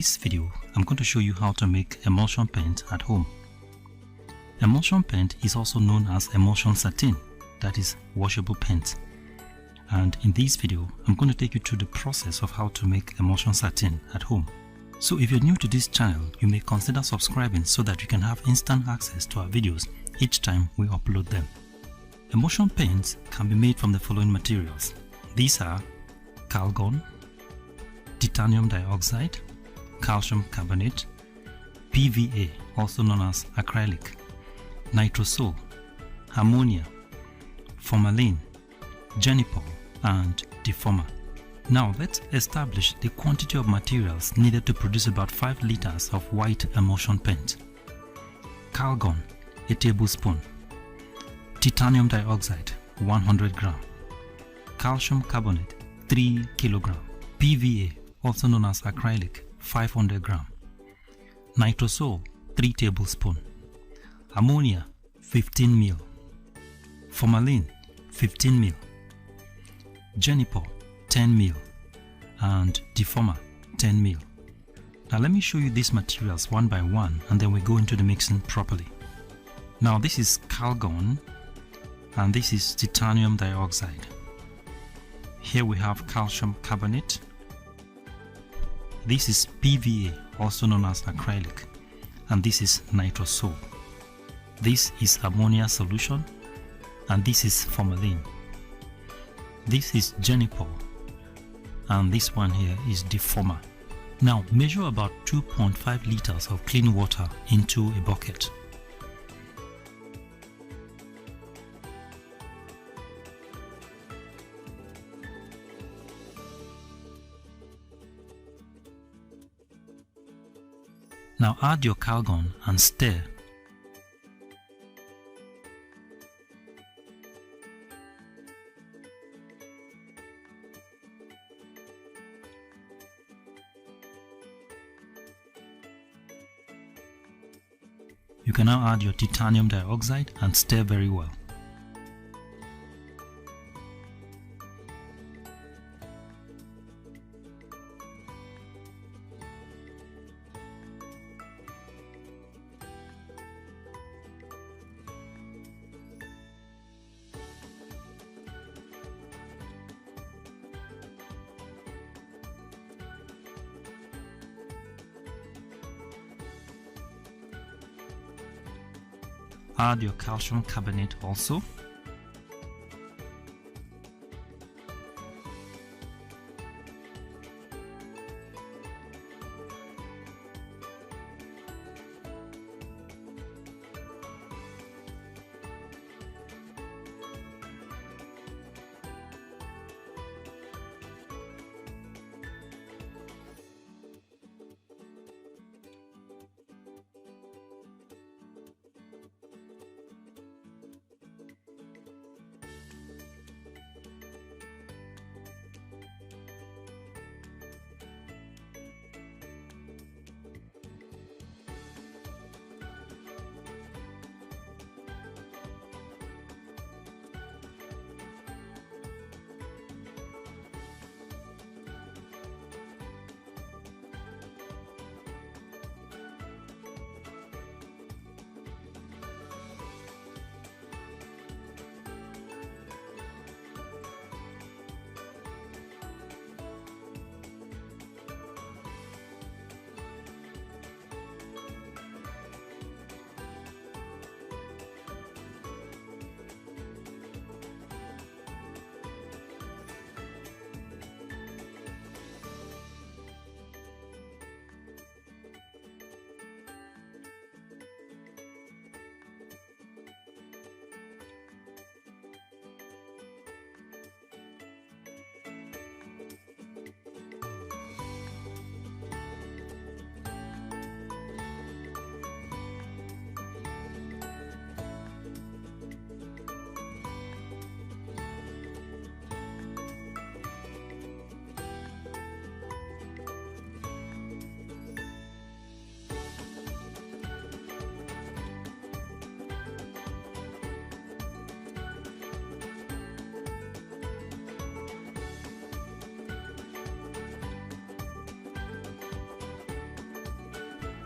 In this video, I'm going to show you how to make emulsion paint at home. Emulsion paint is also known as emulsion satin, that is washable paint. And in this video, I'm going to take you through the process of how to make emulsion satin at home. So if you're new to this channel, you may consider subscribing so that you can have instant access to our videos each time we upload them. Emulsion paints can be made from the following materials. These are calgon, titanium dioxide, calcium carbonate, PVA, also known as acrylic, nitrosol, ammonia, formalin, genipol, and deformer. Now let's establish the quantity of materials needed to produce about 5 liters of white emulsion paint. Calgon, a tablespoon. Titanium dioxide, 100 gram. Calcium carbonate, 3 kilogram. PVA, also known as acrylic, 500 gram. Nitrosol, 3 tablespoon. Ammonia, 15 ml. Formalin, 15 ml. Genipol, 10 ml. And deformer, 10 ml. Now let me show you these materials one by one, and then we go into the mixing properly. Now this is calgon, and this is titanium dioxide. Here we have calcium carbonate. This is PVA, also known as acrylic, and this is nitrosol. This is ammonia solution, and this is formalin. This is genipol, and this one here is deformer. Now measure about 2.5 liters of clean water into a bucket. Now add your calgon and stir. You can now add your titanium dioxide and stir very well. Add your calcium carbonate also.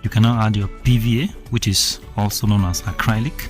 You can now add your PVA, which is also known as acrylic.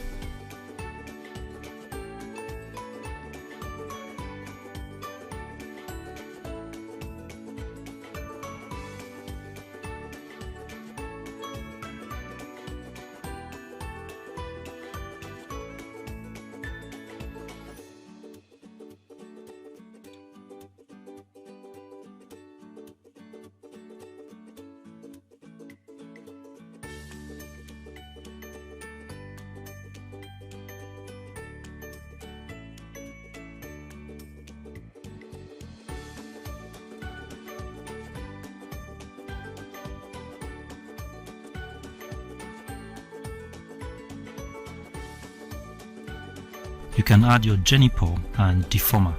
You can add your Genipo and deformer.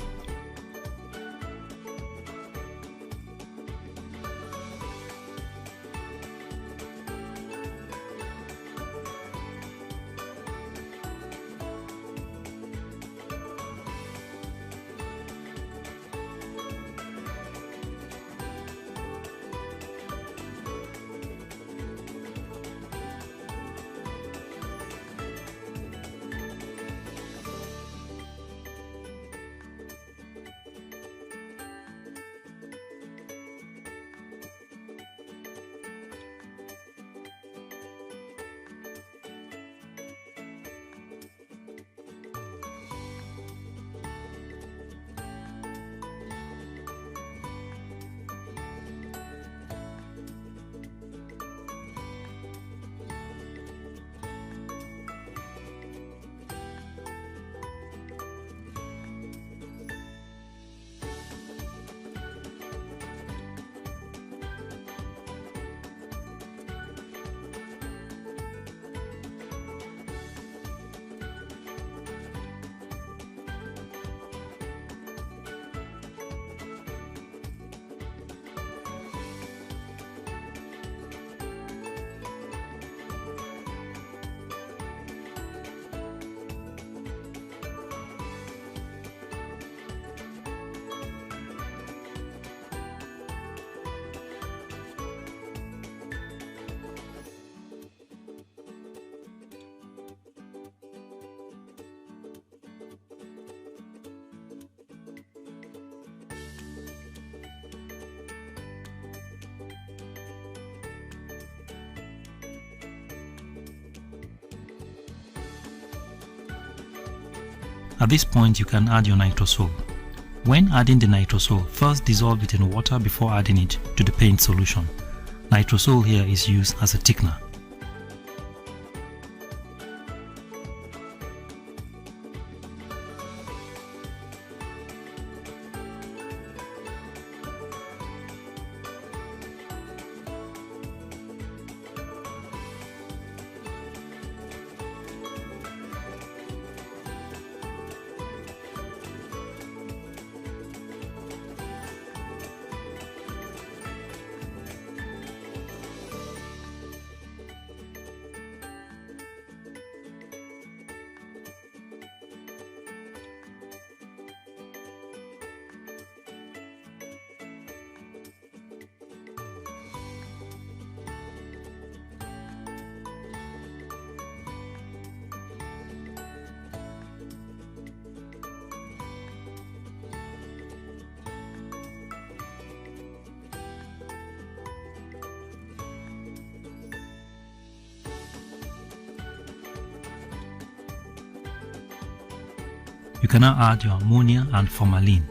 At this point, you can add your nitrosol. When adding the nitrosol, first dissolve it in water before adding it to the paint solution. Nitrosol here is used as a thickener. You can now add your ammonia and formalin.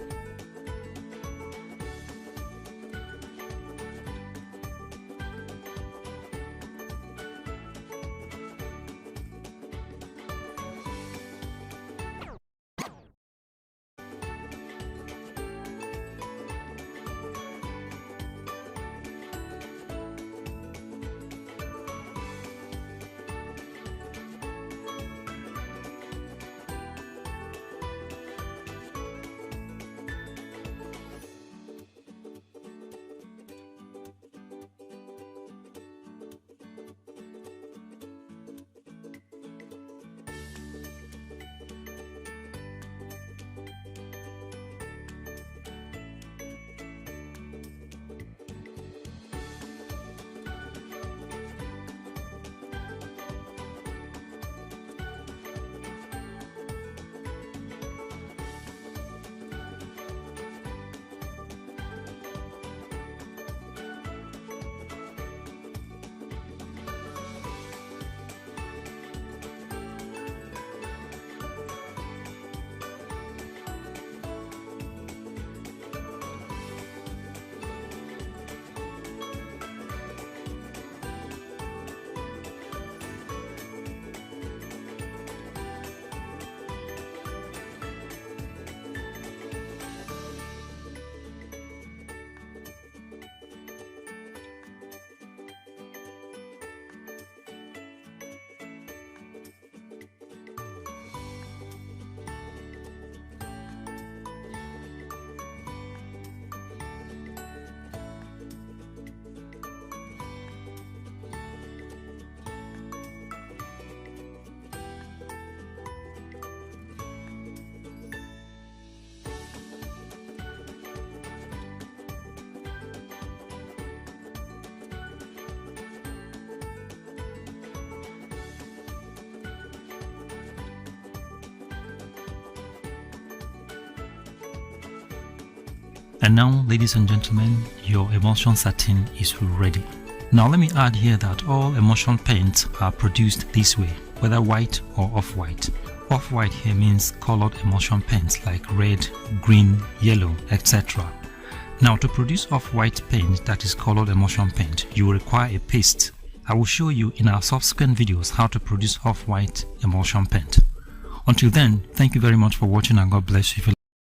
And now, ladies and gentlemen, your emulsion satin is ready. Now let me add here that all emulsion paints are produced this way, whether white or off-white. Off-white here means colored emulsion paints like red, green, yellow, etc. Now to produce off-white paint that is colored emulsion paint, you will require a paste. I will show you in our subsequent videos how to produce off-white emulsion paint. Until then, thank you very much for watching and God bless you. If you